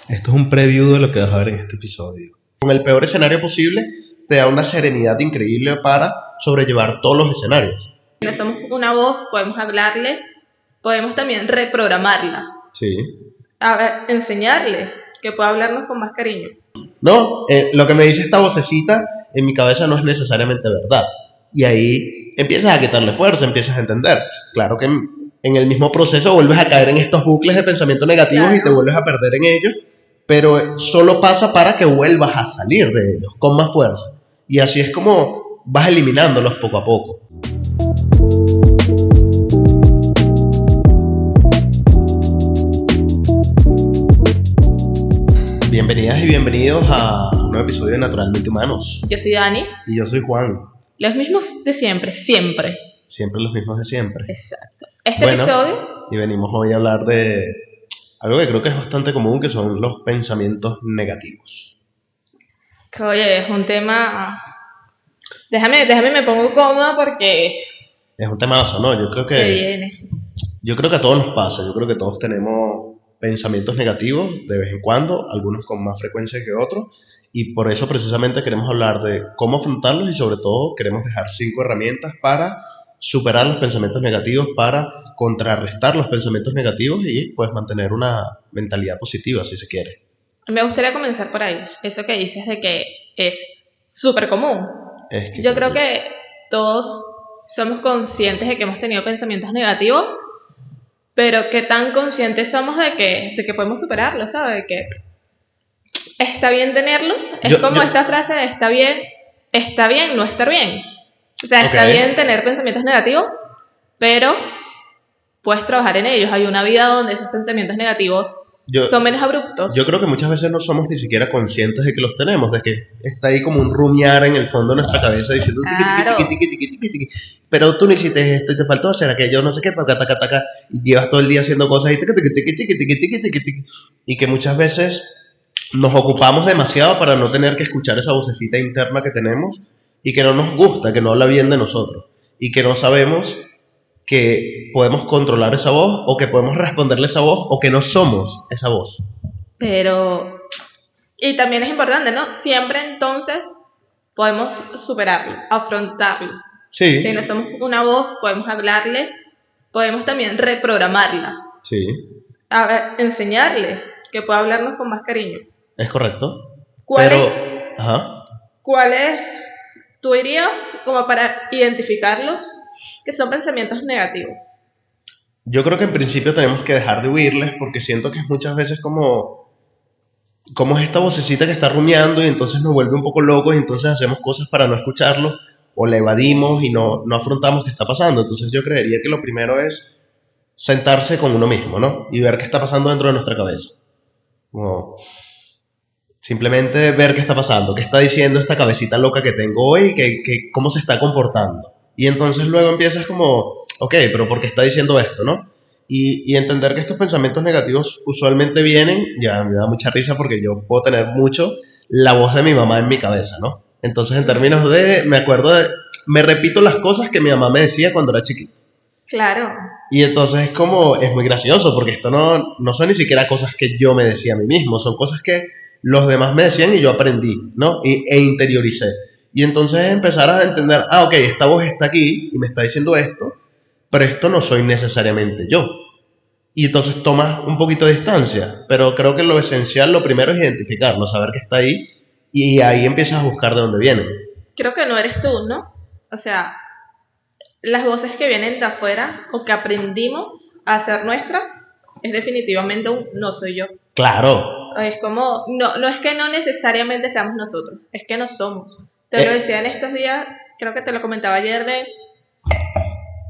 Esto es un preview de lo que vas a ver en este episodio. Con el peor escenario posible, te da una serenidad increíble para sobrellevar todos los escenarios. No somos una voz, podemos hablarle, podemos también reprogramarla. Sí. A ver, enseñarle que pueda hablarnos con más cariño. No, lo que me dice esta vocecita en mi cabeza no es necesariamente verdad. Y ahí empiezas a quitarle fuerza, empiezas a entender. Claro que en el mismo proceso vuelves a caer en estos bucles de pensamiento negativos. Claro. Y te vuelves a perder en ellos, pero solo pasa para que vuelvas a salir de ellos con más fuerza. Y así es como vas eliminándolos poco a poco. Bienvenidas y bienvenidos a un nuevo episodio de Naturalmente Humanos. Yo soy Dani. Y yo soy Juan. Los mismos de siempre, siempre. Siempre los mismos de siempre. Exacto. Episodio. Y venimos hoy a hablar de algo que creo que es bastante común, que son los pensamientos negativos. Que oye, es un tema... Déjame me pongo cómoda porque... Es un temazo, ¿no? Yo creo que a todos nos pasa. Yo creo que todos tenemos pensamientos negativos de vez en cuando, algunos con más frecuencia que otros, y por eso precisamente queremos hablar de cómo afrontarlos y sobre todo queremos dejar 5 herramientas para superar los pensamientos negativos, para contrarrestar los pensamientos negativos y pues mantener una mentalidad positiva si se quiere. Me gustaría comenzar por ahí, eso que dices de que es súper común. Yo creo que todos somos conscientes de que hemos tenido pensamientos negativos, pero qué tan conscientes somos de que podemos superarlos, ¿sabes? De que está bien tenerlos. Es como esta frase de está bien no estar bien. O sea, está bien tener pensamientos negativos, pero puedes trabajar en ellos. Hay una vida donde esos pensamientos negativos son menos abruptos. Yo creo que muchas veces no somos ni siquiera conscientes de que los tenemos, de que está ahí como un rumiar en el fondo de nuestra cabeza diciendo tiqui, pero tú no hiciste esto y te faltó hacer aquello, no sé qué, taca, y llevas todo el día haciendo cosas y y que muchas veces nos ocupamos demasiado para no tener que escuchar esa vocecita interna que tenemos y que no nos gusta, que no habla bien de nosotros y que no sabemos que podemos controlar esa voz o que podemos responderle a esa voz o que no somos esa voz. Pero, y también es importante, ¿no? Siempre entonces podemos superarlo, afrontarlo. Sí. Si no somos una voz, podemos hablarle, podemos también reprogramarla. Sí. A ver, enseñarle que pueda hablarnos con más cariño. Es correcto. ¿Cuáles tú dirías como para identificarlos que son pensamientos negativos? Yo creo que en principio tenemos que dejar de huirles porque siento que es muchas veces como es esta vocecita que está rumiando y entonces nos vuelve un poco locos y entonces hacemos cosas para no escucharlo o la evadimos y no afrontamos qué está pasando. Entonces yo creería que lo primero es sentarse con uno mismo, ¿no? Y ver qué está pasando dentro de nuestra cabeza. Como simplemente ver qué está pasando, qué está diciendo esta cabecita loca que tengo hoy, cómo se está comportando. Y entonces luego empiezas como, ok, pero ¿por qué está diciendo esto, no? Y entender que estos pensamientos negativos usualmente vienen, ya me da mucha risa porque yo puedo tener mucho la voz de mi mamá en mi cabeza, ¿no? Entonces en términos de, me repito las cosas que mi mamá me decía cuando era chiquito. Claro. Y entonces es muy gracioso porque esto no son ni siquiera cosas que yo me decía a mí mismo, son cosas que los demás me decían y yo aprendí, ¿no? E interioricé. Y entonces empezar a entender, ok, esta voz está aquí y me está diciendo esto, pero esto no soy necesariamente yo. Y entonces tomas un poquito de distancia, pero creo que lo esencial, lo primero es identificarlo, saber que está ahí y ahí empiezas a buscar de dónde viene. Creo que no eres tú, ¿no? O sea, las voces que vienen de afuera o que aprendimos a hacer nuestras es definitivamente un no soy yo. Claro. Es como, no es que no necesariamente seamos nosotros, es que no somos. Te lo decía en estos días, creo que te lo comentaba ayer de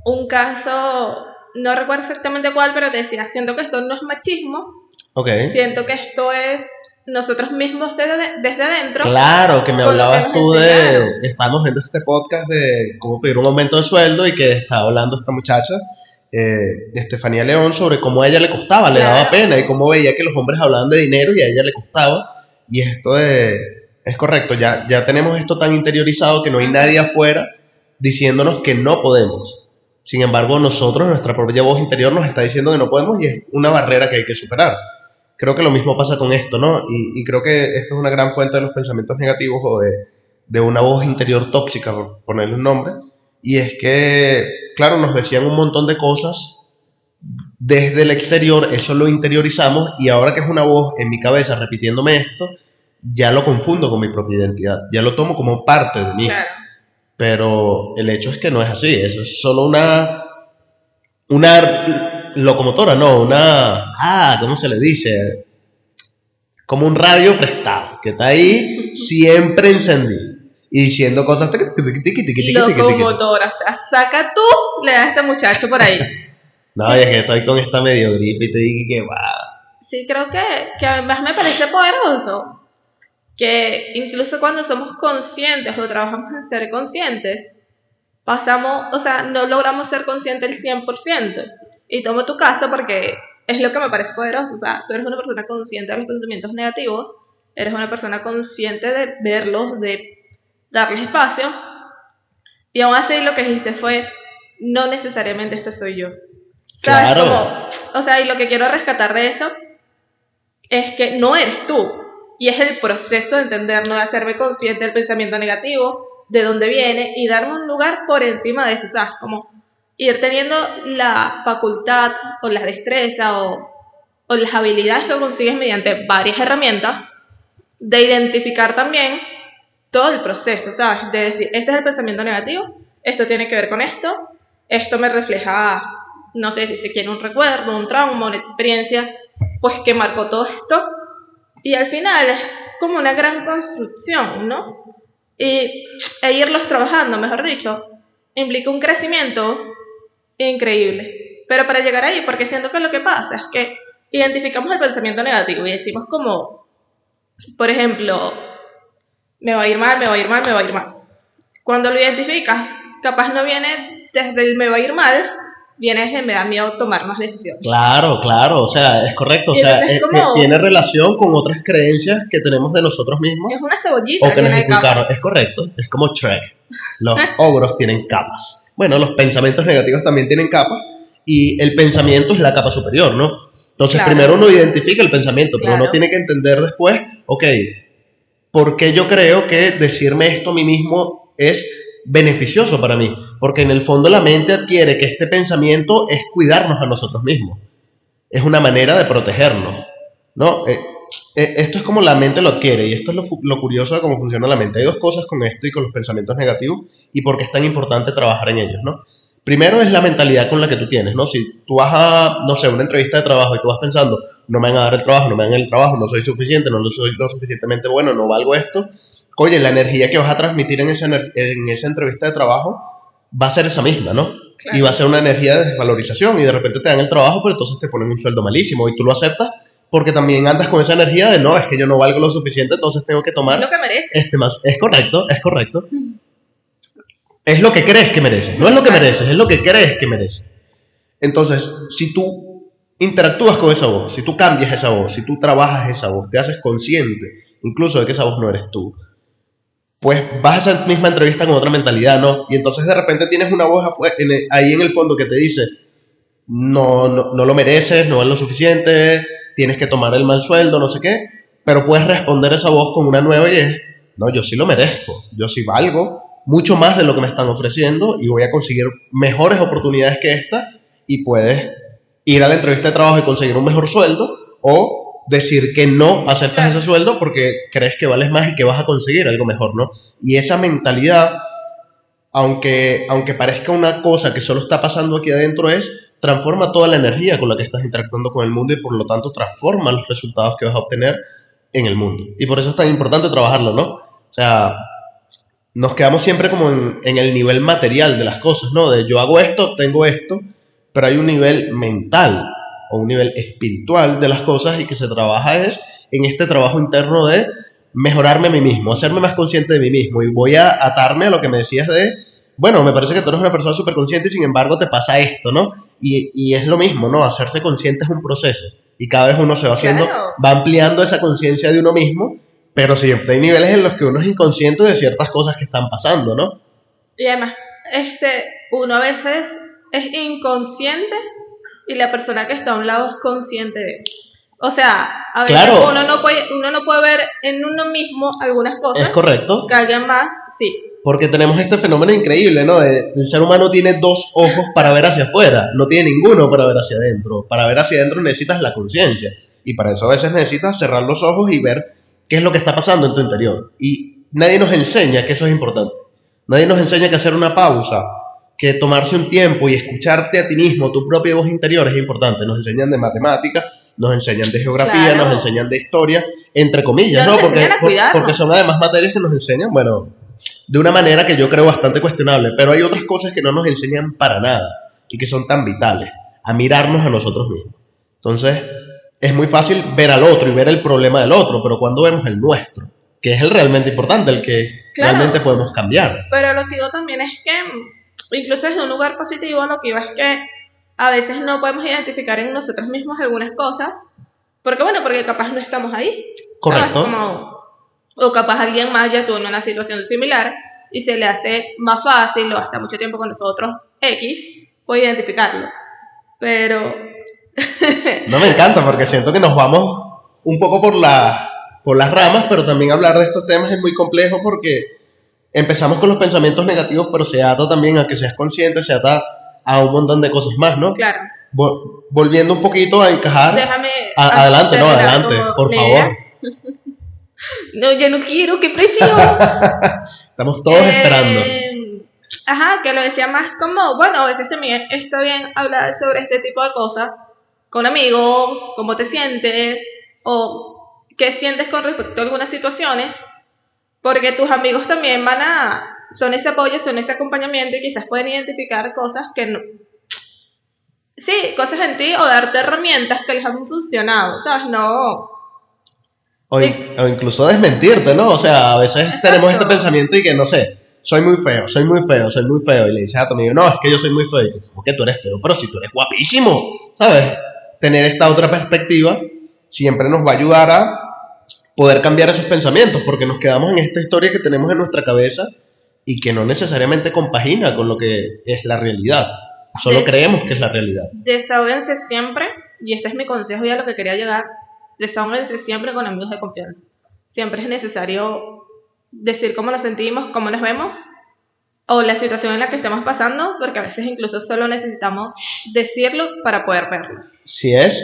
un caso, no recuerdo exactamente cuál, pero te decía, siento que esto no es machismo, siento que esto es nosotros mismos desde adentro. Claro, que me hablabas tú estábamos viendo este podcast de cómo pedir un aumento de sueldo y que estaba hablando esta muchacha, Estefanía León, sobre cómo a ella le costaba, le daba pena y cómo veía que los hombres hablaban de dinero y a ella le costaba. Y esto es correcto, ya tenemos esto tan interiorizado que no hay nadie afuera diciéndonos que no podemos. Sin embargo, nosotros, nuestra propia voz interior nos está diciendo que no podemos y es una barrera que hay que superar. creo que lo mismo pasa con esto, ¿no? Y creo que esto es una gran fuente de los pensamientos negativos o de una voz interior tóxica, por ponerle un nombre. Y es que, claro, nos decían un montón de cosas desde el exterior, eso lo interiorizamos y ahora que es una voz en mi cabeza repitiéndome esto, ya lo confundo con mi propia identidad, ya lo tomo como parte de mí. Claro. Pero el hecho es que no es así, eso es solo una locomotora, no, ¿cómo se le dice? Como un radio prestado, que está ahí siempre encendido y diciendo cosas. Locomotora, o sea, saca tú, le das a este muchacho por ahí. No, sí. Es que estoy con esta medio gripe y te digo que va. Sí, creo que además me parece poderoso que incluso cuando somos conscientes o trabajamos en ser conscientes, pasamos, o sea, no logramos ser conscientes el 100%. Y tomo tu caso porque es lo que me parece poderoso. O sea, tú eres una persona consciente de los pensamientos negativos, eres una persona consciente de verlos, de darles espacio, y aún así lo que dijiste fue, no necesariamente esto soy yo. ¿Sabes? Claro. Como, o sea, y lo que quiero rescatar de eso es que no eres tú. Y es el proceso de entenderlo, de hacerme consciente del pensamiento negativo, de dónde viene, y darme un lugar por encima de eso. O sea, como ir teniendo la facultad o la destreza o las habilidades que consigues mediante varias herramientas, de identificar también todo el proceso, ¿sabes? De decir, este es el pensamiento negativo, esto tiene que ver con esto me refleja, no sé si se quiere un recuerdo, un trauma, una experiencia, pues que marcó todo esto, y al final es como una gran construcción, ¿no? E irlos trabajando, mejor dicho, implica un crecimiento increíble. Pero para llegar ahí, porque siento que lo que pasa es que identificamos el pensamiento negativo y decimos como, por ejemplo, me va a ir mal, me va a ir mal, me va a ir mal. Cuando lo identificas, capaz no viene desde el me va a ir mal, viene desde me da miedo tomar más decisiones. Claro, o sea, es correcto, o sea, tiene relación con otras creencias que tenemos de nosotros mismos. Es una cebollita o que nos inculcaron, es correcto, es como Shrek, los ogros tienen capas. Bueno, los pensamientos negativos también tienen capas y el pensamiento es la capa superior, ¿no? Entonces primero uno identifica el pensamiento, pero uno tiene que entender después, ok, ¿por qué yo creo que decirme esto a mí mismo es beneficioso para mí? Porque en el fondo la mente adquiere que este pensamiento es cuidarnos a nosotros mismos. Es una manera de protegernos, ¿no? Esto es como la mente lo adquiere y esto es lo curioso de cómo funciona la mente. Hay dos cosas con esto y con los pensamientos negativos y por qué es tan importante trabajar en ellos, ¿no? Primero es la mentalidad con la que tú tienes, ¿no? Si tú vas a, no sé, una entrevista de trabajo y tú vas pensando, no me van a dar el trabajo, no me dan el trabajo, no soy suficiente, no soy lo suficientemente bueno, no valgo esto, oye, la energía que vas a transmitir en esa entrevista de trabajo va a ser esa misma, ¿no? Claro. Y va a ser una energía de desvalorización y de repente te dan el trabajo, pero entonces te ponen un sueldo malísimo y tú lo aceptas porque también andas con esa energía de no, es que yo no valgo lo suficiente, entonces tengo que tomar lo que mereces. Más. Es correcto. Es lo que crees que mereces, no es lo que mereces, es lo que crees que mereces. Entonces, si tú interactúas con esa voz, si tú cambias esa voz, si tú trabajas esa voz, te haces consciente incluso de que esa voz no eres tú, pues vas a esa misma entrevista con otra mentalidad, ¿no? Y entonces de repente tienes una voz ahí en el fondo que te dice, no lo mereces, no es lo suficiente, tienes que tomar el mal sueldo, no sé qué, pero puedes responder esa voz con una nueva y es, no, yo sí lo merezco, yo sí valgo mucho más de lo que me están ofreciendo y voy a conseguir mejores oportunidades que esta y puedes ir a la entrevista de trabajo y conseguir un mejor sueldo o decir que no aceptas ese sueldo porque crees que vales más y que vas a conseguir algo mejor, ¿no? Y esa mentalidad, aunque parezca una cosa que solo está pasando aquí adentro, transforma toda la energía con la que estás interactuando con el mundo y por lo tanto transforma los resultados que vas a obtener en el mundo. Y por eso es tan importante trabajarlo, ¿no? O sea, nos quedamos siempre como en el nivel material de las cosas, ¿no? De yo hago esto, tengo esto, pero hay un nivel mental o un nivel espiritual de las cosas y que se trabaja en este trabajo interno de mejorarme a mí mismo, hacerme más consciente de mí mismo y voy a atarme a lo que me decías de, bueno, me parece que tú eres una persona súper consciente y sin embargo te pasa esto, ¿no? Y es lo mismo, ¿no? Hacerse consciente es un proceso y cada vez uno se va haciendo, va ampliando esa conciencia de uno mismo, pero siempre hay niveles en los que uno es inconsciente de ciertas cosas que están pasando, ¿no? Y además, uno a veces es inconsciente y la persona que está a un lado es consciente de. O sea, a veces Claro. uno no puede ver en uno mismo algunas cosas. Es correcto. Que alguien más, sí. Porque tenemos este fenómeno increíble, ¿no? El ser humano tiene 2 ojos para ver hacia afuera, no tiene ninguno para ver hacia adentro. Para ver hacia adentro necesitas la conciencia. Y para eso a veces necesitas cerrar los ojos y ver qué es lo que está pasando en tu interior. Y nadie nos enseña que eso es importante. Nadie nos enseña que hacer una pausa, que tomarse un tiempo y escucharte a ti mismo, tu propia voz interior es importante. Nos enseñan de matemáticas, nos enseñan de geografía, Claro. nos enseñan de historia, entre comillas, No ¿no? nos enseñan a cuidarnos. Porque son además materias que nos enseñan, bueno, de una manera que yo creo bastante cuestionable, pero hay otras cosas que no nos enseñan para nada y que son tan vitales, a mirarnos a nosotros mismos. Entonces, es muy fácil ver al otro y ver el problema del otro, pero cuando vemos el nuestro, que es el realmente importante, el que Claro. realmente podemos cambiar. Pero lo que digo también es que, incluso desde un lugar positivo, lo que iba es que a veces no podemos identificar en nosotros mismos algunas cosas, porque capaz no estamos ahí. Correcto. ¿Sabes? O capaz alguien más ya tuvo una situación similar y se le hace más fácil o hasta mucho tiempo con nosotros X, puede identificarlo. Pero... No, me encanta porque siento que nos vamos un poco por las ramas, pero también hablar de estos temas es muy complejo porque empezamos con los pensamientos negativos, pero se ata también a que seas consciente, se ata a un montón de cosas más, ¿no? Claro. Volviendo un poquito a encajar. Déjame... Adelante, no, adelante, por favor. No, ya no quiero, qué presión. Estamos todos esperando. Ajá, que lo decía más como, bueno, a veces también está bien hablar sobre este tipo de cosas con amigos, cómo te sientes o qué sientes con respecto a algunas situaciones, porque tus amigos también son ese apoyo, son ese acompañamiento y quizás pueden identificar cosas que no, sí, cosas en ti o darte herramientas que les han funcionado, ¿sabes? No. O Sí. incluso desmentirte, ¿no? O sea, a veces Exacto. tenemos este pensamiento y que, no sé, soy muy feo, y le dices a tu amigo, no, es que yo soy muy feo, y tú, ¿cómo que tú eres feo? Pero si tú eres guapísimo, ¿sabes? Tener esta otra perspectiva siempre nos va a ayudar a poder cambiar esos pensamientos, porque nos quedamos en esta historia que tenemos en nuestra cabeza y que no necesariamente compagina con lo que es la realidad. Solo creemos que es la realidad. Desahóguense siempre, y este es mi consejo y a lo que quería llegar, desahóguense siempre con amigos de confianza. Siempre es necesario decir cómo nos sentimos, cómo nos vemos, o la situación en la que estamos pasando, porque a veces incluso solo necesitamos decirlo para poder verlo. Si es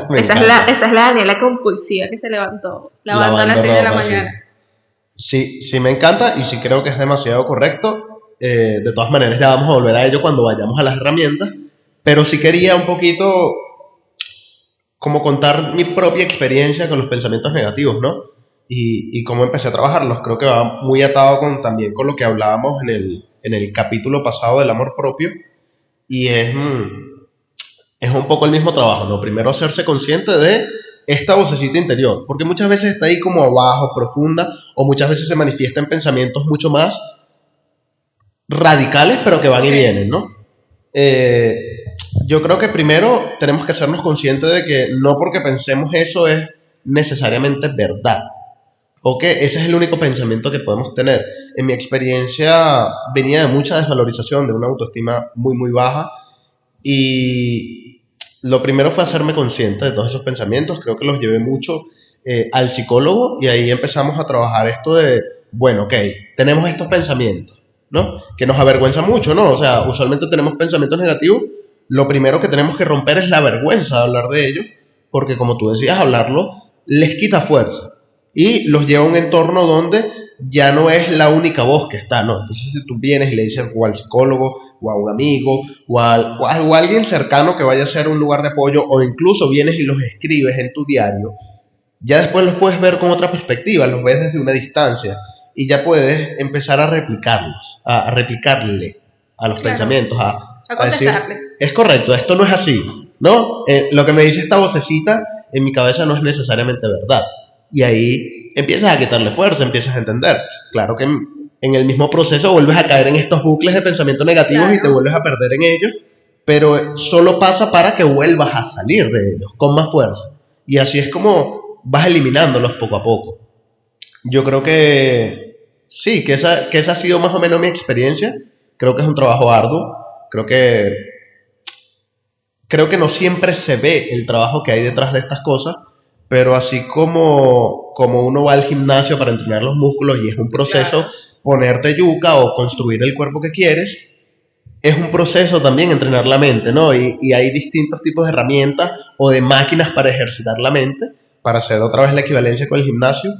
me esa es la Daniela compulsiva que se levantó a las 6 de la mañana. Sí, me encanta y sí creo que es demasiado correcto. De todas maneras ya vamos a volver a ello cuando vayamos a las herramientas, pero sí quería un poquito como contar mi propia experiencia con los pensamientos negativos, ¿no? Y cómo empecé a trabajarlos. Creo que va muy atado también con lo que hablábamos en el capítulo pasado del amor propio, y es un poco el mismo trabajo, ¿no? Primero hacerse consciente de esta vocecita interior, porque muchas veces está ahí como abajo, profunda, o muchas veces se manifiesta en pensamientos mucho más radicales, pero que van y vienen, ¿no? Yo creo que primero tenemos que hacernos conscientes de que no porque pensemos eso es necesariamente verdad, o que ese es el único pensamiento que podemos tener. En mi experiencia venía de mucha desvalorización, de una autoestima muy muy baja, y lo primero fue hacerme consciente de todos esos pensamientos. Creo que los llevé mucho al psicólogo, y ahí empezamos a trabajar esto de, bueno, ok, tenemos estos pensamientos, ¿no? Que nos avergüenza mucho, ¿no? O sea, usualmente tenemos pensamientos negativos. Lo primero que tenemos que romper es la vergüenza de hablar de ellos, porque como tú decías, hablarlo les quita fuerza y los lleva a un entorno donde ya no es la única voz que está, ¿no? Entonces, si tú vienes y le dices o al psicólogo o a un amigo o a alguien cercano que vaya a ser un lugar de apoyo, o incluso vienes y los escribes en tu diario, ya después los puedes ver con otra perspectiva, los ves desde una distancia y ya puedes empezar a replicarlos, a replicarle a los pensamientos, a contestarle. Decir, es correcto, esto no es así, ¿no? Lo que me dice esta vocecita en mi cabeza no es necesariamente verdad. Y ahí empiezas a quitarle fuerza, empiezas a entender. Claro que en el mismo proceso vuelves a caer en estos bucles de pensamiento negativos, claro, y te vuelves a perder en ellos, pero solo pasa para que vuelvas a salir de ellos con más fuerza. Y así es como vas eliminándolos poco a poco. Yo creo que sí, que esa ha sido más o menos mi experiencia. Creo que es un trabajo arduo. Creo que creo que no siempre se ve el trabajo que hay detrás de estas cosas, pero así como uno va al gimnasio para entrenar los músculos y es un proceso, Claro. ponerte yuca o construir el cuerpo que quieres, es un proceso también entrenar la mente, ¿no? Y hay distintos tipos de herramientas o de máquinas para ejercitar la mente, para hacer otra vez la equivalencia con el gimnasio,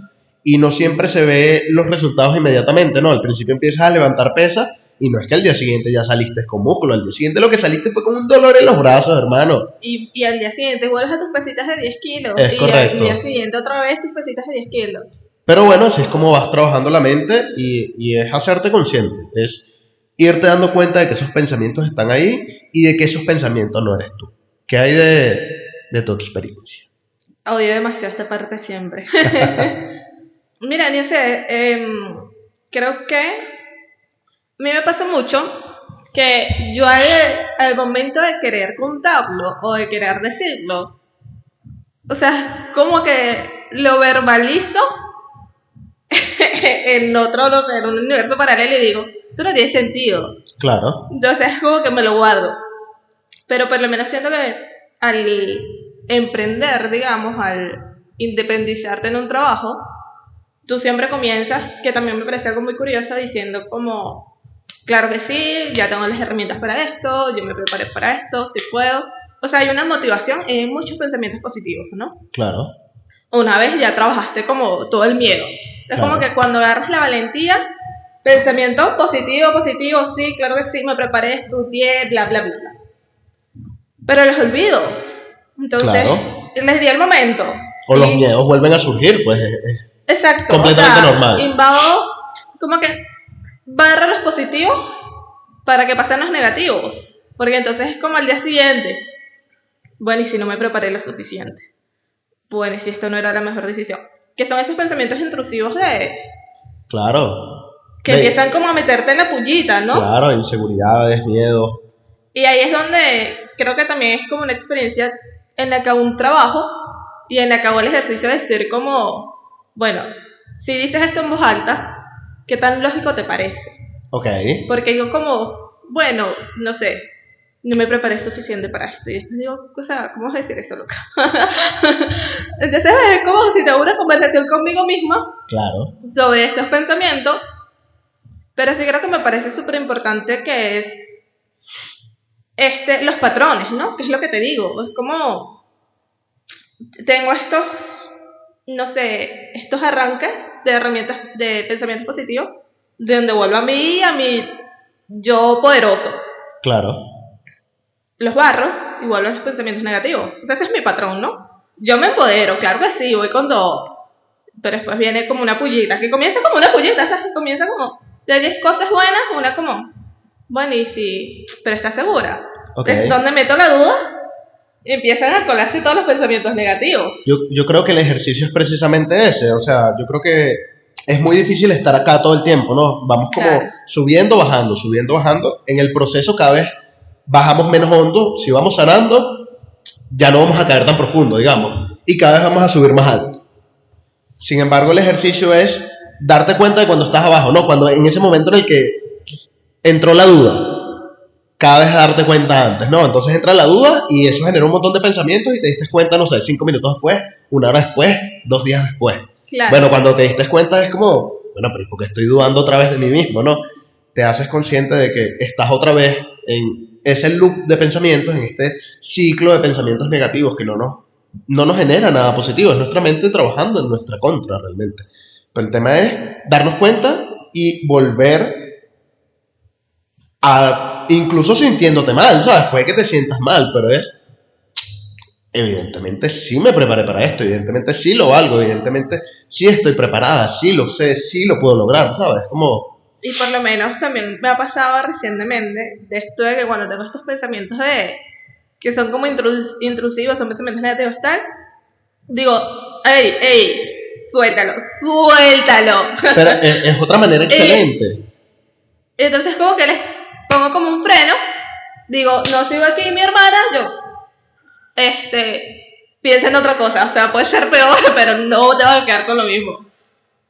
y no siempre se ve los resultados inmediatamente, ¿no? Al principio empiezas a levantar pesas y no es que al día siguiente ya saliste con músculo, al día siguiente lo que saliste fue con un dolor en los brazos, hermano. Y al día siguiente vuelves a tus pesitas de 10 kilos. Es y correcto. al día siguiente otra vez tus pesitas de 10 kilos. Pero bueno, así es como vas trabajando la mente y es hacerte consciente, es irte dando cuenta de que esos pensamientos están ahí y de que esos pensamientos no eres tú. ¿Qué hay de tu experiencia? Odio demasiado esta parte siempre. Mira, no sé, creo que a mí me pasa mucho que yo al momento de querer contarlo o de querer decirlo, o sea, como que lo verbalizo en otro, no sé, en un universo paralelo y digo, esto no tiene sentido. Claro. Entonces es como que me lo guardo. Pero por lo menos siento que al emprender, digamos, al independizarte en un trabajo, tú siempre comienzas, que también me parece algo muy curioso, diciendo como, claro que sí, ya tengo las herramientas para esto, yo me preparé para esto, sí puedo. O sea, hay una motivación y hay muchos pensamientos positivos, ¿no? Claro. Una vez ya trabajaste como todo el miedo. Es Claro. como que cuando agarras la valentía, pensamiento positivo, sí, claro que sí, me preparé, estudié, bla, bla, bla, bla. Pero los olvido. Entonces, Claro. les di el momento. O sí. los miedos vuelven a surgir, pues Exacto. completamente o sea, normal. Invado, como que barra los positivos para que pasen los negativos. Porque entonces es como al día siguiente. Bueno, y si no me preparé lo suficiente. Bueno, y si esto no era la mejor decisión. Que son esos pensamientos intrusivos Claro. que empiezan como a meterte en la pullita, ¿no? Claro, inseguridades, miedos. Y ahí es donde creo que también es como una experiencia en la que hago un trabajo y en la que hago el ejercicio de ser como, bueno, si dices esto en voz alta, ¿qué tan lógico te parece? Ok. Porque digo como, bueno, no sé, no me preparé suficiente para esto. Y después digo, o sea, ¿cómo vas a decir eso, loca? Entonces es como si tengo una conversación conmigo misma Claro. sobre estos pensamientos, pero sí creo que me parece súper importante que es los patrones, ¿no? Que es lo que te digo, es como tengo estos, no sé, estos arranques de herramientas de pensamientos positivos, de donde vuelvo a mi yo poderoso. Claro. Los barro y vuelvo a los pensamientos negativos. O sea, ese es mi patrón, ¿no? Yo me empodero, claro que sí, voy con todo. Pero después viene como una pullita, que comienza como una pullita, ¿sabes? Comienza como de 10 cosas buenas, una como, bueno, y sí, pero ¿estás segura? Okay. Es donde meto la duda y empiezan a colarse todos los pensamientos negativos. Yo creo que el ejercicio es precisamente ese, o sea, yo creo que es muy difícil estar acá todo el tiempo, ¿no? Vamos como Claro. subiendo, bajando. En el proceso cada vez bajamos menos hondo, si vamos sanando, ya no vamos a caer tan profundo, digamos, y cada vez vamos a subir más alto. Sin embargo, el ejercicio es darte cuenta de cuando estás abajo, ¿no? Cuando en ese momento en el que entró la duda, cada vez darte cuenta antes, ¿no? Entonces entra la duda y eso genera un montón de pensamientos y te diste cuenta, no sé, 5 minutos después, 1 hora después, 2 días después. Claro. Bueno, cuando te diste cuenta es como, bueno, pero ¿por qué estoy dudando otra vez de mí mismo, no? Te haces consciente de que estás otra vez en ese loop de pensamientos, en este ciclo de pensamientos negativos que no nos genera nada positivo, es nuestra mente trabajando en nuestra contra realmente. Pero el tema es darnos cuenta y volver a, incluso sintiéndote mal, ¿sabes? Puede que te sientas mal, pero es, evidentemente sí me preparé para esto, evidentemente sí lo valgo, evidentemente sí estoy preparada, sí lo sé, sí lo puedo lograr, ¿sabes? Como... Y por lo menos también me ha pasado recientemente de esto de que cuando tengo estos pensamientos que son como intrusivos, son pensamientos negativos tal, digo, ey, suéltalo. Pero es otra manera excelente. Entonces como que les pongo como un freno, digo, no sigo aquí mi hermana, yo piensa en otra cosa, o sea, puede ser peor, pero no te vas a quedar con lo mismo.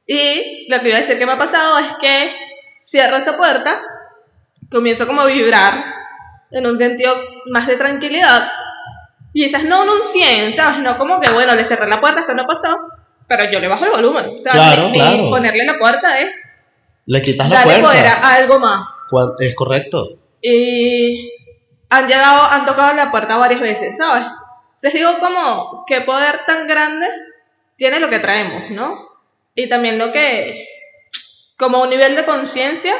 Y lo que iba a decir que me ha pasado es que cierro esa puerta, comienzo como a vibrar en un sentido más de tranquilidad Y quizás no un 100, ¿sabes? No como que, bueno, le cerré la puerta, esto no pasó, pero yo le bajo el volumen, ¿sabes? Claro. Ponerle la puerta es... Le quitas la darle fuerza. poder a algo más. Es correcto. Y han tocado la puerta varias veces, ¿sabes? Entonces digo como, ¿qué poder tan grande tiene lo que traemos, ¿no? Y también lo que, como un nivel de conciencia,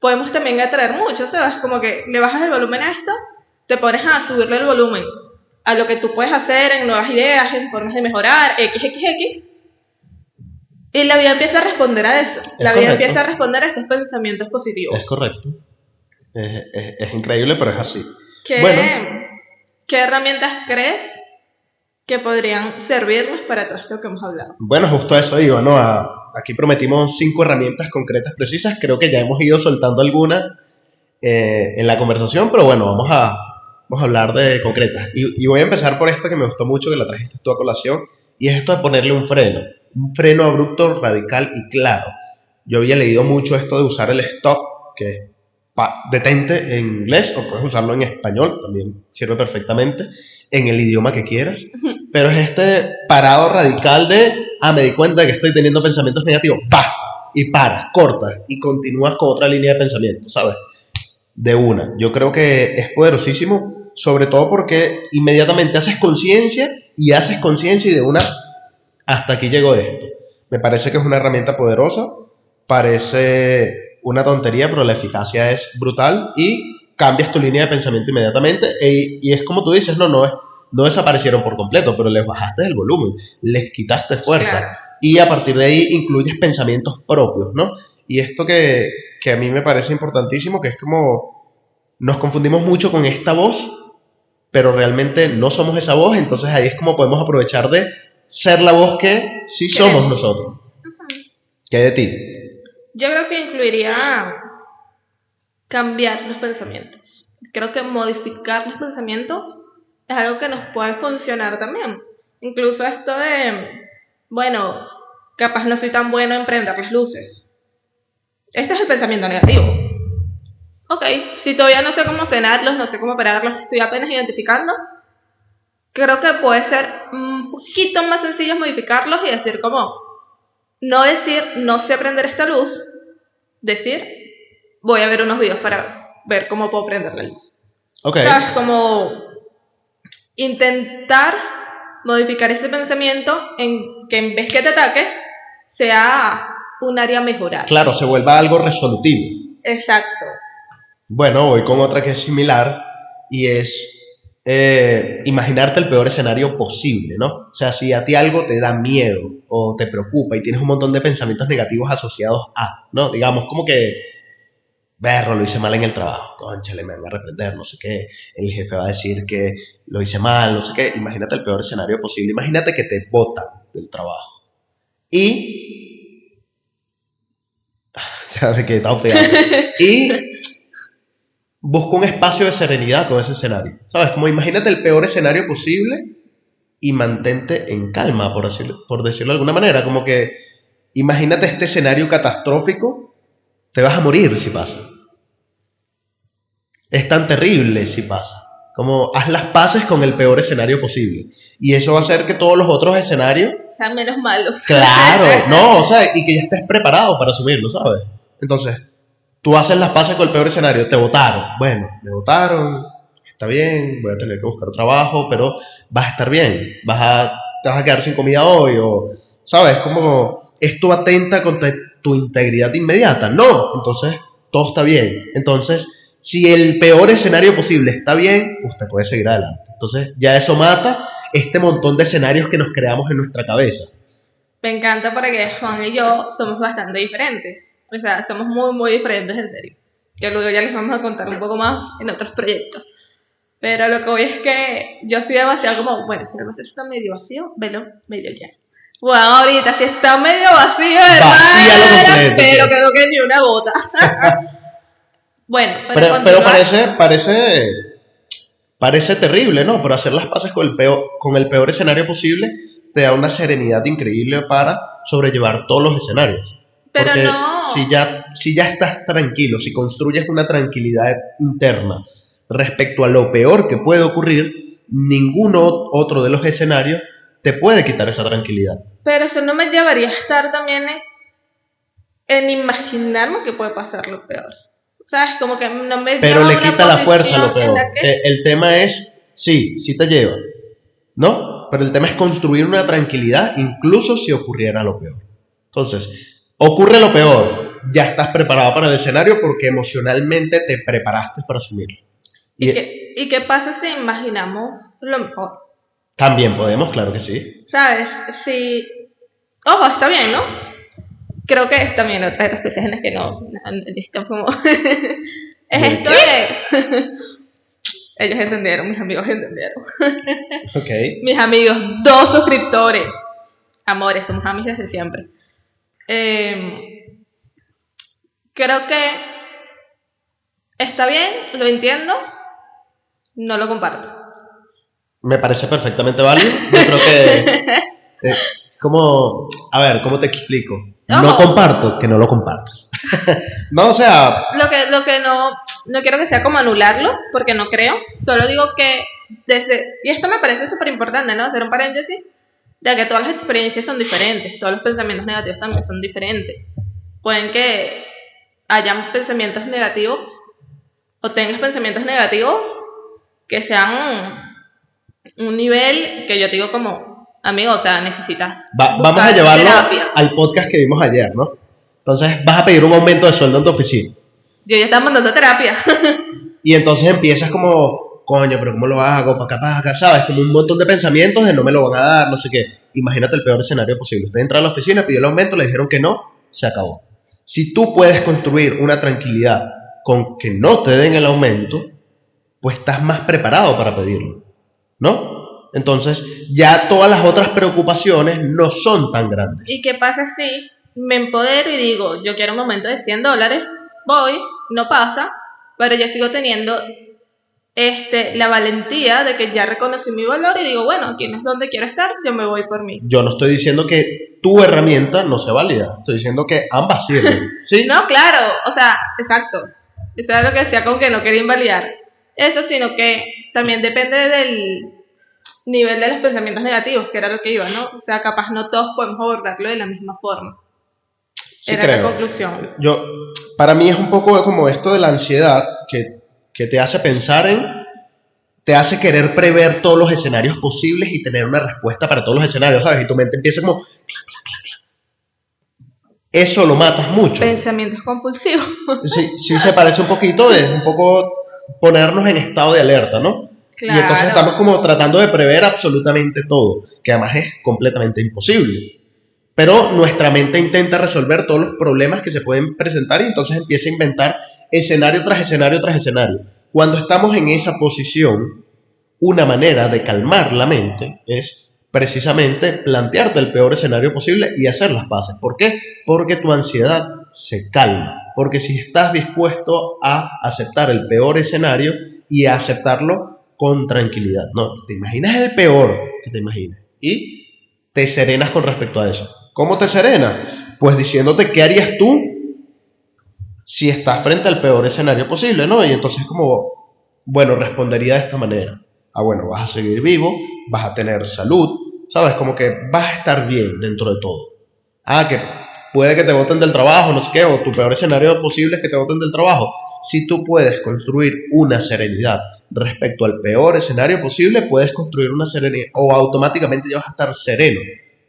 podemos también atraer mucho, ¿sabes? Como que le bajas el volumen a esto, te pones a subirle el volumen a lo que tú puedes hacer en nuevas ideas, en formas de mejorar, XXX, y la vida empieza a responder a eso. La vida empieza a responder a esos pensamientos positivos. Es correcto. Es increíble, pero es así. ¿Qué herramientas crees que podrían servirnos para todo esto que hemos hablado? Bueno, justo a eso iba, ¿no? Aquí prometimos 5 herramientas concretas, precisas. Creo que ya hemos ido soltando algunas en la conversación, pero bueno, vamos a hablar de concretas. Y voy a empezar por esta que me gustó mucho, que la trajiste tú a colación, y es esto de ponerle un freno abrupto, radical y claro. Yo había leído mucho esto de usar el stop, que es detente en inglés, o puedes usarlo en español, también sirve perfectamente, en el idioma que quieras, pero es este parado radical de, me di cuenta de que estoy teniendo pensamientos negativos, ¡pah! Y paras, cortas, y continúas con otra línea de pensamiento, ¿sabes? De una. Yo creo que es poderosísimo, sobre todo porque inmediatamente haces conciencia, y de una, hasta aquí llegó esto. Me parece que es una herramienta poderosa, parece una tontería, pero la eficacia es brutal y cambias tu línea de pensamiento inmediatamente y es como tú dices, no desaparecieron por completo, pero les bajaste el volumen, les quitaste fuerza, claro. Y a partir de ahí incluyes pensamientos propios, ¿no? Y esto que a mí me parece importantísimo, que es como nos confundimos mucho con esta voz, pero realmente no somos esa voz, entonces ahí es como podemos aprovechar de ser la voz que sí somos nosotros. ¿Qué hay de ti? Yo creo que incluiría cambiar los pensamientos. Creo que modificar los pensamientos es algo que nos puede funcionar también. Incluso esto de, bueno, capaz no soy tan bueno en prender las luces. Este es el pensamiento negativo. Ok, si todavía no sé cómo frenarlos, no sé cómo operarlos, estoy apenas identificando, creo que puede ser un poquito más sencillo modificarlos y decir como, no decir, no sé prender esta luz, decir, voy a ver unos videos para ver cómo puedo prender la luz. Okay. ¿Sabes? Como intentar modificar ese pensamiento en que en vez que te ataque, sea un área a mejorar. Claro, se vuelva algo resolutivo. Exacto. Bueno, voy con otra que es similar y es imaginarte el peor escenario posible, ¿no? O sea, si a ti algo te da miedo o te preocupa y tienes un montón de pensamientos negativos asociados a, ¿no? Digamos, como que, berro, lo hice mal en el trabajo, cónchale, me van a reprender, no sé qué, el jefe va a decir que lo hice mal, no sé qué. Imagínate el peor escenario posible, imagínate que te botan del trabajo. Y... ya me quedé tan pegado. Y... busca un espacio de serenidad con ese escenario, ¿sabes? Como imagínate el peor escenario posible y mantente en calma, por decirlo de alguna manera. Como que imagínate este escenario catastrófico, te vas a morir si pasa. Es tan terrible si pasa. Como haz las paces con el peor escenario posible. Y eso va a hacer que todos los otros escenarios sean menos malos. Claro, no, o sea, y que ya estés preparado para asumirlo, ¿sabes? Entonces, tú haces las paces con el peor escenario, te votaron. Bueno, me votaron, está bien, voy a tener que buscar trabajo, pero vas a estar bien, te vas a quedar sin comida hoy, o, ¿sabes? Como esto atenta contra tu integridad inmediata. No, entonces todo está bien. Entonces, si el peor escenario posible está bien, usted puede seguir adelante. Entonces, ya eso mata este montón de escenarios que nos creamos en nuestra cabeza. Me encanta porque Juan y yo somos bastante diferentes. O sea, somos muy, muy diferentes, en serio. Que luego ya les vamos a contar un poco más en otros proyectos. Pero lo que voy es que yo soy demasiado como, bueno, si el vaso está medio vacío, velo medio lleno. Bueno, ahorita si está medio vacío, hermano, pero creo que ni una gota. Bueno, pero parece terrible, ¿no? Pero hacer las paces con el peor escenario posible te da una serenidad increíble para sobrellevar todos los escenarios. Pero porque no. si ya estás tranquilo, si construyes una tranquilidad interna respecto a lo peor que puede ocurrir, ninguno otro de los escenarios te puede quitar esa tranquilidad. Pero eso no me llevaría a estar también en imaginarme que puede pasar lo peor. ¿Sabes? Como que no me Pero lleva le a una quita la fuerza a lo posición en peor. la que... El tema es, sí te lleva, ¿no? Pero el tema es construir una tranquilidad incluso si ocurriera lo peor. Entonces, ocurre lo peor, ya estás preparado para el escenario porque emocionalmente te preparaste para asumirlo. ¿Y qué pasa si imaginamos lo mejor? También podemos, claro que sí. ¿Sabes? Si... Ojo, está bien, ¿no? Creo que es también otra de las cosas en las que no necesitamos como... es esto de... Ellos entendieron, mis amigos entendieron. Okay. Mis amigos, 2 suscriptores. Amores, somos amigos desde siempre. Creo que está bien, lo entiendo, no lo comparto. Me parece perfectamente válido. Yo creo que como, a ver, ¿cómo te explico? Ojo. No comparto, que no lo compartas. No, o sea... Lo que no quiero que sea como anularlo, porque no creo. Solo digo que y esto me parece súper importante, ¿no? Hacer un paréntesis de que todas las experiencias son diferentes, todos los pensamientos negativos también son diferentes. Pueden que hayan pensamientos negativos o tengas pensamientos negativos que sean un nivel que yo te digo como, amigo, o sea, necesitas vamos a llevarlo terapia. Al podcast que vimos ayer, ¿no? Entonces vas a pedir un aumento de sueldo en tu oficina. Yo ya estaba mandando terapia. Y entonces empiezas como, coño, pero ¿cómo lo hago? Para acá, ¿sabes? Como un montón de pensamientos de no me lo van a dar, no sé qué. Imagínate el peor escenario posible. Usted entra a la oficina, pidió el aumento, le dijeron que no, se acabó. Si tú puedes construir una tranquilidad con que no te den el aumento, pues estás más preparado para pedirlo, ¿no? Entonces ya todas las otras preocupaciones no son tan grandes. ¿Y qué pasa si me empodero y digo, yo quiero un aumento de $100, voy, no pasa, pero yo sigo teniendo la valentía de que ya reconocí mi valor y digo, bueno, aquí no es donde quiero estar, yo me voy por mí. Yo no estoy diciendo que tu herramienta no sea válida, estoy diciendo que ambas sirven, ¿sí? No, claro, o sea, exacto. Eso es lo que decía con que no quería invalidar eso, sino que también depende del nivel de los pensamientos negativos, que era lo que iba, ¿no? O sea, capaz no todos podemos abordarlo de la misma forma. Sí, era creo. la conclusión. Para mí es un poco como esto de la ansiedad que te hace pensar te hace querer prever todos los escenarios posibles y tener una respuesta para todos los escenarios, ¿sabes? Y tu mente empieza como... Eso lo matas mucho. Pensamientos compulsivos. Sí se parece un poquito, es un poco ponernos en estado de alerta, ¿no? Claro. Y entonces estamos como tratando de prever absolutamente todo, que además es completamente imposible. Pero nuestra mente intenta resolver todos los problemas que se pueden presentar y entonces empieza a inventar escenario tras escenario tras escenario. Cuando estamos en esa posición, una manera de calmar la mente es precisamente plantearte el peor escenario posible y hacer las paces. ¿Por qué? Porque tu ansiedad se calma. Porque si estás dispuesto a aceptar el peor escenario y a aceptarlo con tranquilidad, no, te imaginas el peor que te imagines y te serenas con respecto a eso. ¿Cómo te serenas? Pues diciéndote qué harías tú si estás frente al peor escenario posible, ¿no? Y entonces como, bueno, respondería de esta manera. Bueno, vas a seguir vivo, vas a tener salud, ¿sabes? Como que vas a estar bien dentro de todo. Que puede que te boten del trabajo, no sé qué, o tu peor escenario posible es que te boten del trabajo. Si tú puedes construir una serenidad respecto al peor escenario posible, puedes construir una serenidad, o automáticamente ya vas a estar sereno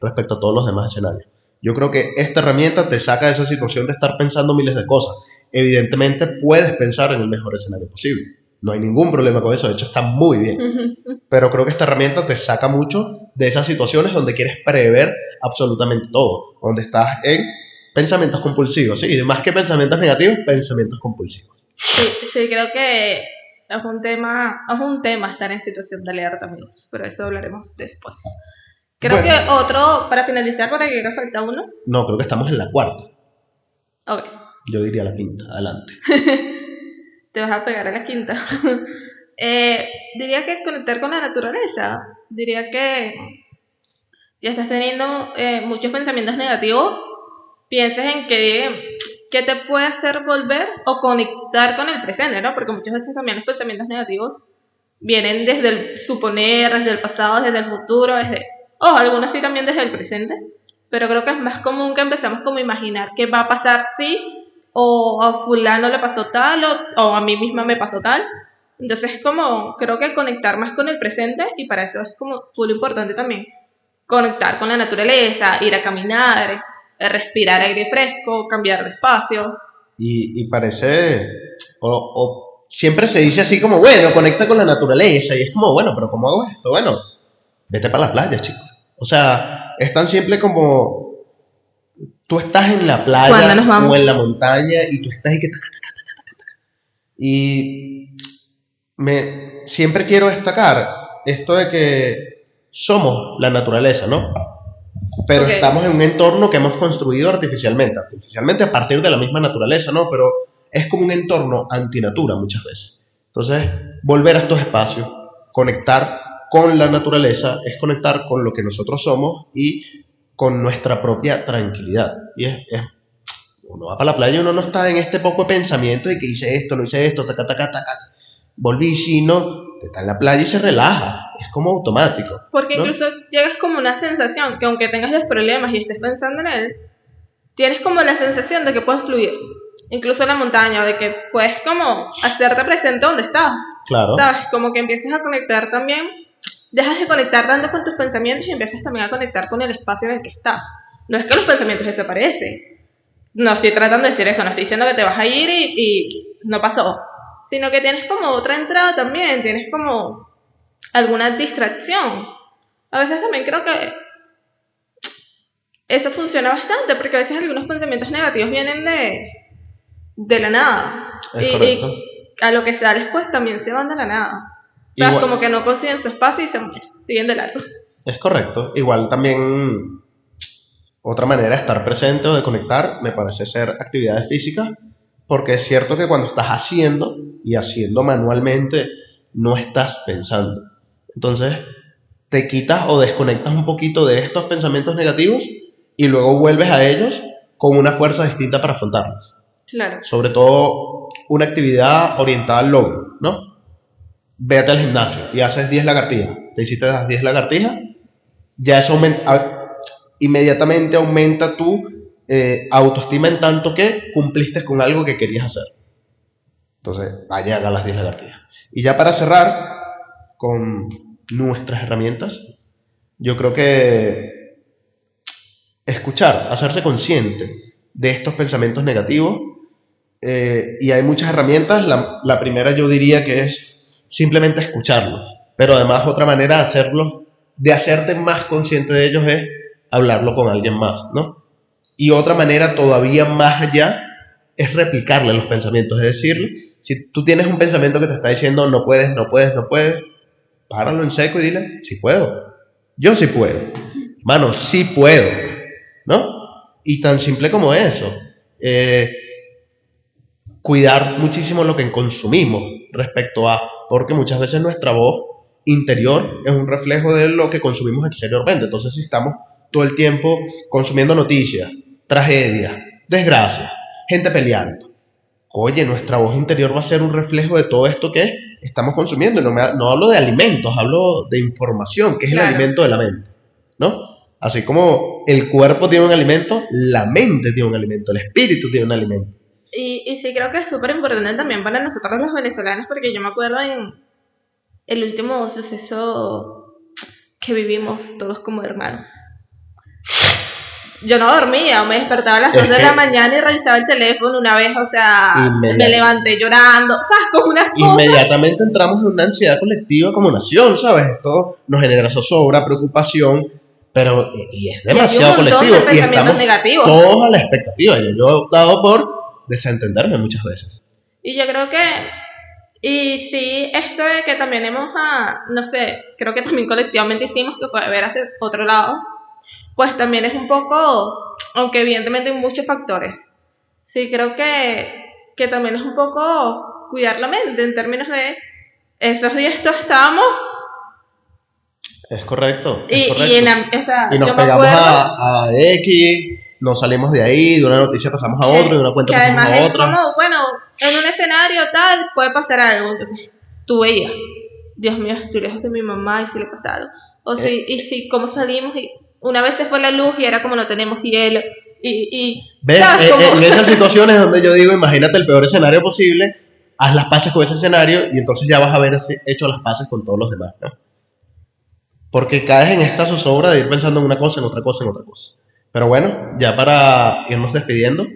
respecto a todos los demás escenarios. Yo creo que esta herramienta te saca de esa situación de estar pensando miles de cosas. Evidentemente puedes pensar en el mejor escenario posible. No hay ningún problema con eso, de hecho está muy bien. Pero creo que esta herramienta te saca mucho de esas situaciones donde quieres prever absolutamente todo, donde estás en pensamientos compulsivos, ¿sí? Más que pensamientos negativos, pensamientos compulsivos. Sí, creo que es un tema estar en situación de alerta, amigos, pero eso hablaremos después. Creo que otro, para finalizar, ¿por aquí nos falta uno? No, creo que estamos en la cuarta. Ok. Yo diría la quinta, adelante. Te vas a pegar a la quinta. Diría que conectar con la naturaleza. Diría que si estás teniendo muchos pensamientos negativos, pienses en qué te puede hacer volver o conectar con el presente, ¿no? Porque muchas veces también los pensamientos negativos vienen desde el suponer, desde el pasado, desde el futuro, algunos sí también desde el presente, pero creo que es más común que empecemos como a imaginar qué va a pasar si, o a fulano le pasó tal, o a mí misma me pasó tal. Entonces como, creo que conectar más con el presente, y para eso es como full importante también, conectar con la naturaleza, ir a caminar, respirar aire fresco, cambiar de espacio. Y parece, siempre se dice así como, bueno, conecta con la naturaleza, y es como, bueno, pero ¿cómo hago esto? Bueno, vete para la playa, chicos. O sea, es tan simple como tú estás en la playa o en la montaña y tú estás y siempre quiero destacar esto de que somos la naturaleza, ¿no? Pero estamos en un entorno que hemos construido artificialmente a partir de la misma naturaleza, ¿no? Pero es como un entorno antinatura muchas veces. Entonces, volver a estos espacios, conectar con la naturaleza, es conectar con lo que nosotros somos y con nuestra propia tranquilidad. Y uno va para la playa y uno no está en este poco de pensamiento de que hice esto, no hice esto, taca. Volví, sino está en la playa y se relaja, es como automático. Porque ¿no? Incluso llegas como una sensación que aunque tengas los problemas y estés pensando en él, tienes como la sensación de que puedes fluir. Incluso en la montaña, de que puedes como hacerte presente donde estás. Claro. ¿Sabes? Como que empiezas a conectar también, dejas de conectar tanto con tus pensamientos y empiezas también a conectar con el espacio en el que estás. No es que los pensamientos desaparecen. No estoy tratando de decir eso, no estoy diciendo que te vas a ir y no pasó. Sino que tienes como otra entrada también, tienes como alguna distracción. A veces también creo que eso funciona bastante, porque a veces algunos pensamientos negativos vienen de la nada. Y a lo que sales pues también se van de la nada. O sea, como que no consiguen su espacio y se mueren, siguen de largo. Es correcto. Igual también otra manera de estar presente o de conectar me parece ser actividades físicas, porque es cierto que cuando estás haciendo manualmente no estás pensando. Entonces te quitas o desconectas un poquito de estos pensamientos negativos y luego vuelves a ellos con una fuerza distinta para afrontarlos. Claro. Sobre todo una actividad orientada al logro, ¿no? Vete al gimnasio y haces 10 lagartijas. Te hiciste las 10 lagartijas, ya eso inmediatamente aumenta tu autoestima en tanto que cumpliste con algo que querías hacer. Entonces, vaya, haga las 10 lagartijas. Y ya para cerrar con nuestras herramientas, yo creo que escuchar, hacerse consciente de estos pensamientos negativos, y hay muchas herramientas. La primera yo diría que es simplemente escucharlos, pero además otra manera de hacerte más consciente de ellos es hablarlo con alguien más, ¿no? Y otra manera todavía más allá es replicarle los pensamientos, es decir, si tú tienes un pensamiento que te está diciendo no puedes, páralo en seco y dile, sí puedo, yo sí puedo, mano, sí puedo, ¿no? Y tan simple como eso. Cuidar muchísimo lo que consumimos respecto a, porque muchas veces nuestra voz interior es un reflejo de lo que consumimos exteriormente. Entonces, si estamos todo el tiempo consumiendo noticias, tragedias, desgracias, gente peleando, oye, nuestra voz interior va a ser un reflejo de todo esto que estamos consumiendo. No hablo de alimentos, hablo de información, que es el alimento de la mente, ¿no? Así como el cuerpo tiene un alimento, la mente tiene un alimento, el espíritu tiene un alimento. Y sí creo que es súper importante también para nosotros los venezolanos, porque yo me acuerdo en el último suceso que vivimos todos como hermanos. Yo no dormía, me despertaba a las 2 de la mañana y revisaba el teléfono una vez, o sea, me levanté llorando, ¿sabes? Como unas cosas. Inmediatamente entramos en una ansiedad colectiva como nación, ¿sabes? Esto nos genera zozobra, preocupación, pero y es demasiado colectivo. Y estamos negativos, todos a la expectativa. Yo he optado por desentenderme muchas veces. Y yo creo que, y sí, esto de que también no sé, creo que también colectivamente hicimos, que fue ver hacia otro lado, pues también es un poco, aunque evidentemente hay muchos factores, sí creo que también es un poco cuidar la mente en términos de esos días estábamos. Es correcto. Y nos pegamos a X, nos salimos de ahí, de una noticia pasamos a otra, de una cuenta pasamos a otra. Como, bueno, en un escenario tal puede pasar algo, entonces tú veías Dios mío, estoy lejos de mi mamá y si le ha pasado. O si, cómo salimos y una vez se fue la luz y era como no tenemos hielo. ¿Ves? En esas situaciones donde yo digo, imagínate el peor escenario posible, haz las paces con ese escenario y entonces ya vas a haber hecho las paces con todos los demás, ¿no? Porque caes en esta zozobra de ir pensando en una cosa, en otra cosa, en otra cosa. Pero bueno, ya para irnos despidiendo,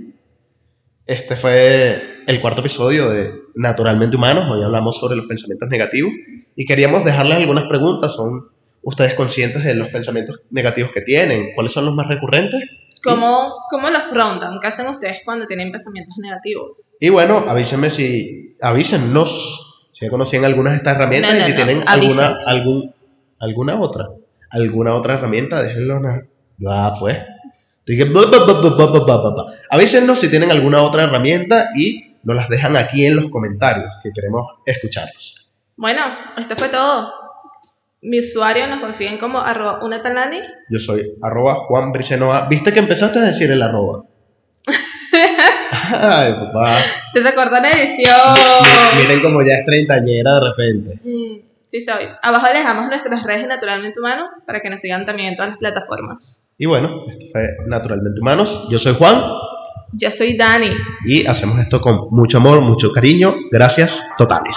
este fue el cuarto episodio de Naturalmente Humanos. Hoy hablamos sobre los pensamientos negativos y queríamos dejarles algunas preguntas. ¿Son ustedes conscientes de los pensamientos negativos que tienen? ¿Cuáles son los más recurrentes? ¿Cómo lo afrontan? ¿Qué hacen ustedes cuando tienen pensamientos negativos? Y bueno, avísennos si ya conocían algunas de estas herramientas y si tienen alguna otra herramienta, déjenlo. Pues. Avísennos si tienen alguna otra herramienta y nos las dejan aquí en los comentarios, que queremos escucharlos. Bueno, esto fue todo. Mi usuario nos consiguen como @unatalani. Yo soy @JuanBricenoa. ¿Viste que empezaste a decir el arroba? Ay, papá. ¿Te acordás la edición? Miren como ya es treintañera de repente. Sí soy. Abajo les dejamos nuestras redes de Naturalmente Humanos para que nos sigan también en todas las plataformas. Y bueno, esto fue Naturalmente Humanos. Yo soy Juan. Yo soy Dani. Y hacemos esto con mucho amor, mucho cariño. Gracias totales.